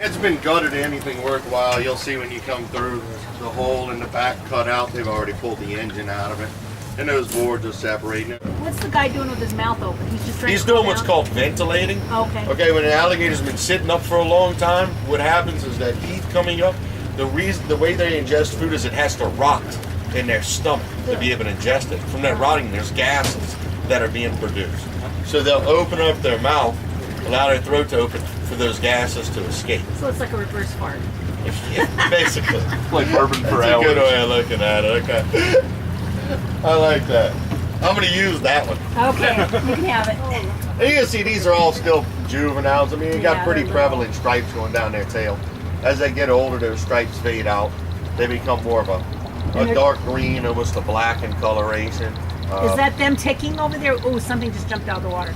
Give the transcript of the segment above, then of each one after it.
It's been gutted to anything worthwhile. You'll see when you come through the hole in the back cut out, they've already pulled the engine out of it. And those boards are separating it. What's the guy doing with his mouth open? He's just trying He's to doing cool what's down? called ventilating. Okay. Okay, when an alligator's been sitting up for a long time, what happens is that teeth coming up, the way they ingest food is it has to rot in their stomach to be able to ingest it. From that rotting, there's gases that are being produced. So they'll open up their mouth, allow their throat to open for those gases to escape. So it's like a reverse fart. Yeah, basically. Like bourbon for That's hours. a good way of looking at it. Okay. I like that. I'm going to use that one. Okay, you can have it. And you can see these are all still juveniles. I mean, you got Yeah, pretty they're prevalent stripes going down their tail. As they get older, those stripes fade out. They become more of a dark green, almost a black in coloration. Is that them ticking over there? Oh, something just jumped out of the water.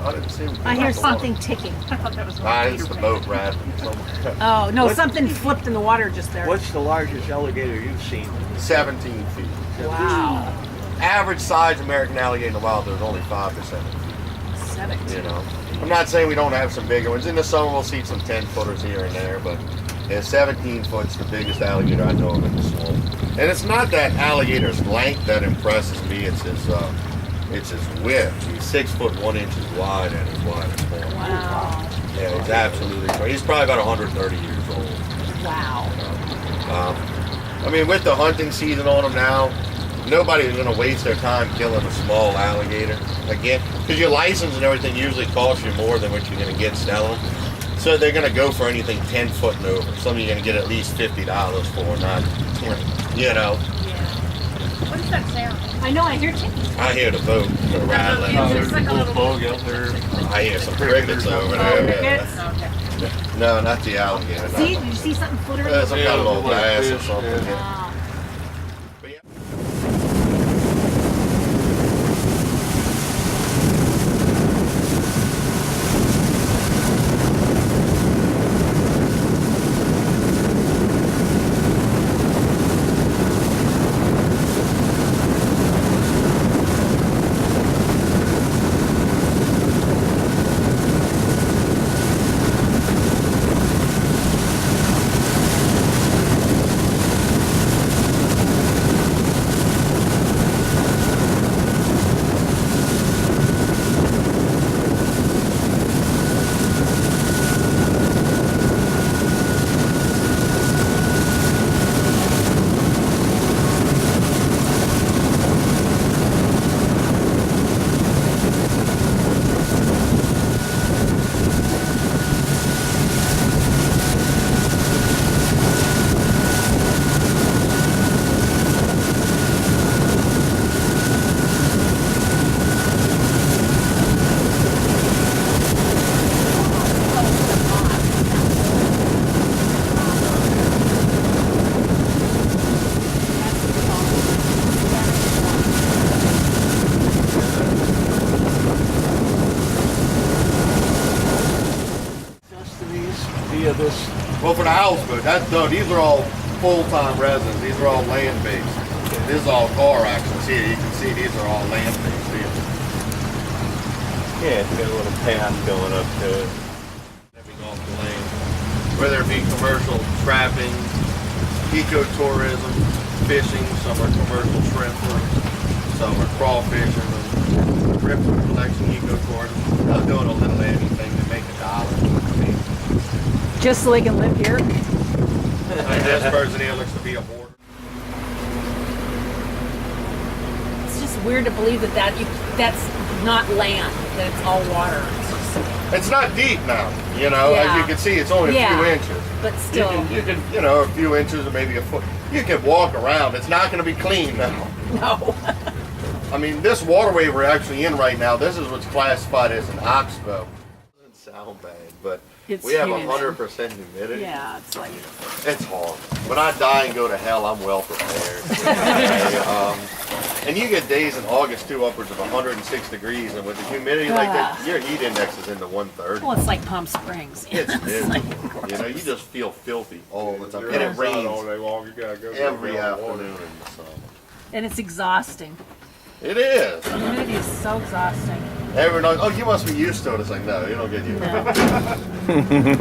I didn't see. I hear something ticking. I thought that was It's the boat rat. Oh, no, something flipped in the water just there. What's the largest alligator you've seen? 17 feet. Wow. Average size American alligator in the wild, there's only 5 to 7 feet. 17. You know, I'm not saying we don't have some bigger ones. In the summer, we'll see some 10-footers here and there, but 17 foot's the biggest alligator I know of in the swamp. And it's not that alligator's length that impresses me. It's his width. He's 6 foot 1 inches wide and as wide as 4. Wow. Yeah, he's absolutely crazy. He's probably about 130 years old. Wow. I mean, with the hunting season on them now, nobody's going to waste their time killing a small alligator. Again, because your license and everything usually costs you more than what you're going to get selling. So they're going to go for anything 10 foot and over. Some of you are going to get at least $50 for, not 20. You know. What is that sound? I know, I hear ticking. I hear the boat rattling. Yeah, There's it's a like a little little- bug out there. I hear some crickets over there. Crickets? Okay. No, not the alligator. See, did you see something flittering? Some kind of little glass or something. Yeah. Yeah. Ah. Via this. Well, for the houseboat, these are all full-time residents. These are all land-based. This is all car access here. You can see these are all land-based here. Yeah, it's got a little path going up to it. Living off the land. Whether it be commercial trapping, ecotourism, fishing, some are commercial shrimp, some are crawfishing, ripper collection, ecotourism. They're doing a little anything to make $1. I mean, Just so they can live here? like this person here looks to be a hoarder. It's just weird to believe that's not land, that it's all water. It's just, It's not deep now, you know. As Yeah. you can see, it's only a few inches. but still. You can, a few inches or maybe a foot. You can walk around. It's not going to be clean now. No. I mean, this waterway we're actually in right now, this is what's classified as an oxbow. It doesn't sound bad, but It's we have humid. 100% humidity. Yeah, it's like. It's hard. When I die and go to hell, I'm well prepared. Okay, and you get days in August too, upwards of 106 degrees, and with the humidity like that, your heat index is in the 130. Well, it's like Palm Springs. It's It's like- miserable. You know, you just feel filthy all the time. You're And it outside rains all day long. You gotta go every get water. afternoon in the summer. and it's exhausting. It is. Humidity is so exhausting. Everyone, oh, you must be used to it. It's like, no, you don't get used to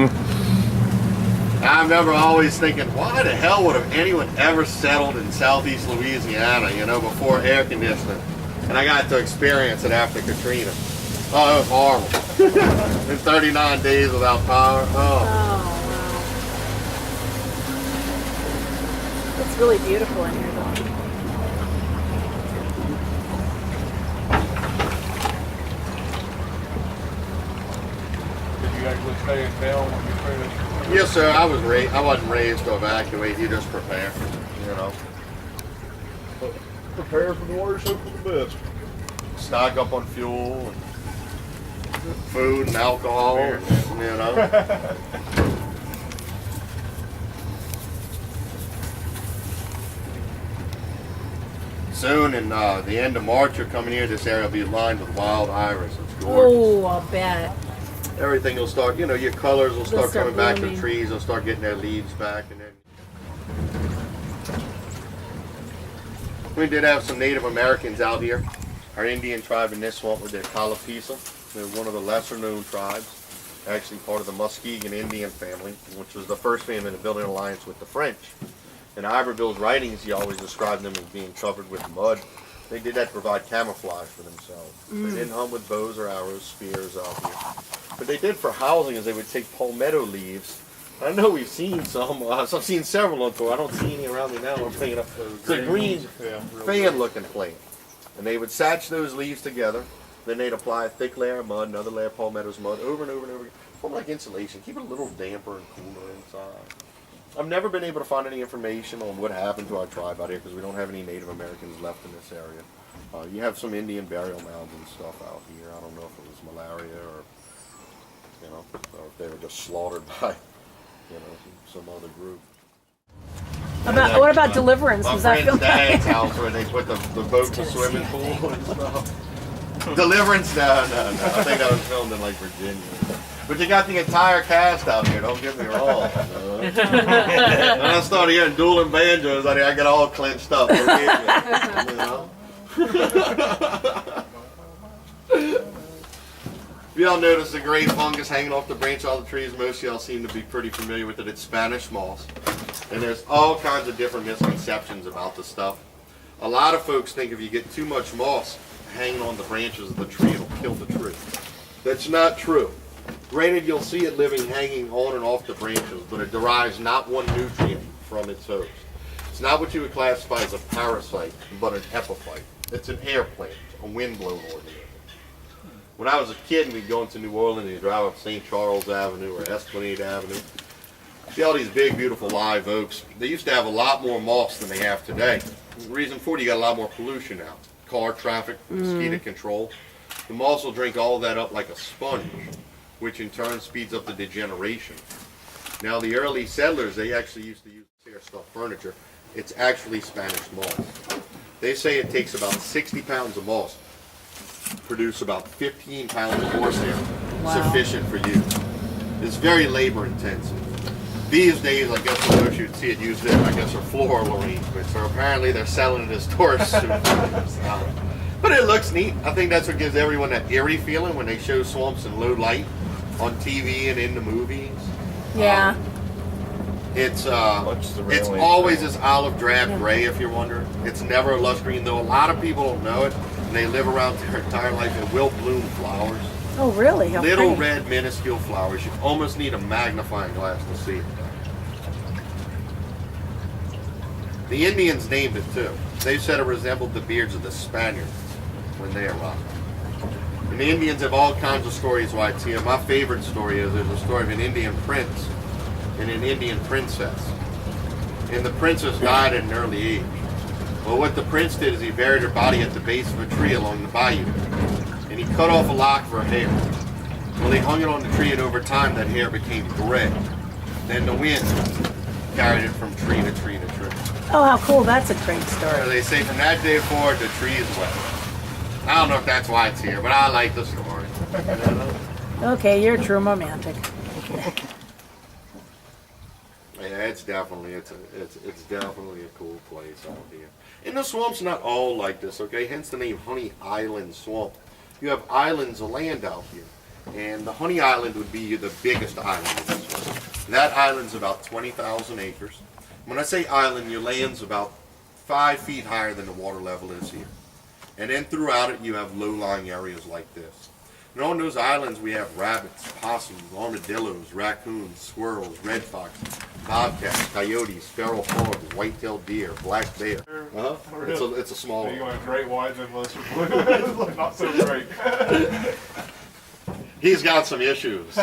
it. I remember always thinking, why the hell would have anyone ever settled in southeast Louisiana, you know, before air conditioning? And I got to experience it after Katrina. Oh, it was horrible. In 39 days without power. Oh. Oh, wow. It's really beautiful in here, though. Did you actually stay in town when you finished? Yes, sir. I wasn't raised to evacuate. You just prepare, you know. Prepare for the worst, hope for the best. Stock up on fuel, and food, and alcohol, and, you know. Soon, in the end of March, you're coming here. This area will be lined with wild iris. It's gorgeous. Oh, I'll bet. Everything will start, you know, your colors will They'll start start coming back to the blooming. trees. They'll start getting their leaves back, and then we did have some Native Americans out here. Our Indian tribe in this swamp were the Kalapisa. They're one of the lesser known tribes, actually part of the Muskegon Indian family, which was the first family to build an alliance with the French. In Iberville's writings, he always described them as being covered with mud. They did that to provide camouflage for themselves. They didn't hunt with bows or arrows, spears out here. What they did for housing is they would take palmetto leaves. I know we've seen some. I've seen several on tour. I don't see any around me now. I'm thinking of it's a green fan-looking plant. And they would satch those leaves together. Then they'd apply a thick layer of mud, another layer of palmetto's mud, over and over and over again. Form like insulation. Keep it a little damper and cooler inside. I've never been able to find any information on what happened to our tribe out here because we don't have any Native Americans left in this area. You have some Indian burial mounds and stuff out here. I don't know if it was malaria or, you know, or if they were just slaughtered by, you know, some other group. What about Deliverance? My Was that friend's filmed? dad's house where they put the boat in the swimming pool and stuff. Deliverance? No. I think that was filmed in like Virginia. But you got the entire cast out here, don't get me wrong. When I started hearing dueling banjos out here, I get all clenched up. You know? If y'all notice the gray fungus hanging off the branch of all the trees, most of y'all seem to be pretty familiar with it. It's Spanish moss. And there's all kinds of different misconceptions about the stuff. A lot of folks think if you get too much moss hanging on the branches of the tree, it'll kill the tree. That's not true. Granted, you'll see it living hanging on and off the branches, but it derives not one nutrient from its host. It's not what you would classify as a parasite, but an epiphyte. It's an air plant, a windblown organism. When I was a kid and we'd go into New Orleans and you'd drive up St. Charles Avenue or Esplanade Avenue, see all these big, beautiful live oaks. They used to have a lot more moss than they have today. The reason for it, you got a lot more pollution now. Car traffic, mosquito control. The moss will drink all of that up like a sponge, which in turn speeds up the degeneration. Now the early settlers, they actually used to use hair stuff furniture. It's actually Spanish moss. They say it takes about 60 pounds of moss to produce about 15 pounds of horsehair, sufficient for use. It's very labor intensive. These days, I guess for those you'd see it used in, I guess, are floral arrangements, or apparently they're selling it as tourist souvenirs. But it looks neat. I think that's what gives everyone that eerie feeling when they show swamps in low light on TV and in the movies. Yeah. It's always this olive drab gray, if you're wondering. It's never a lush green, though a lot of people don't know it, and they live around their entire life. It will bloom flowers. Oh, really? How Little pretty. red, minuscule flowers. You almost need a magnifying glass to see it. The Indians named it too. They said it resembled the beards of the Spaniards when they arrived. And the Indians have all kinds of stories why it's here. My favorite story is there's a story of an Indian prince and an Indian princess. And the princess died at an early age. Well, what the prince did is he buried her body at the base of a tree along the bayou. And he cut off a lock of her hair. Well, he hung it on the tree, and over time that hair became gray. Then the wind carried it from tree to tree to tree. Oh, how cool. That's a great So story. they say from that day forward, the tree is wet. I don't know if that's why it's here, but I like the story. Okay, you're a true romantic. Yeah, it's definitely a cool place out here. And the swamp's not all like this, okay? Hence the name Honey Island Swamp. you have islands of land out here. And the Honey Island would be the biggest island of this one. That island's about 20,000 acres. When I say island, your land's about 5 feet higher than the water level is here. And then throughout it, you have low-lying areas like this. And on those islands, we have rabbits, possums, armadillos, raccoons, squirrels, red foxes, bobcats, coyotes, feral hogs, white-tailed deer, black bear. It's a small Are you one. going great whites and lesser blue? Not so great. He's got some issues.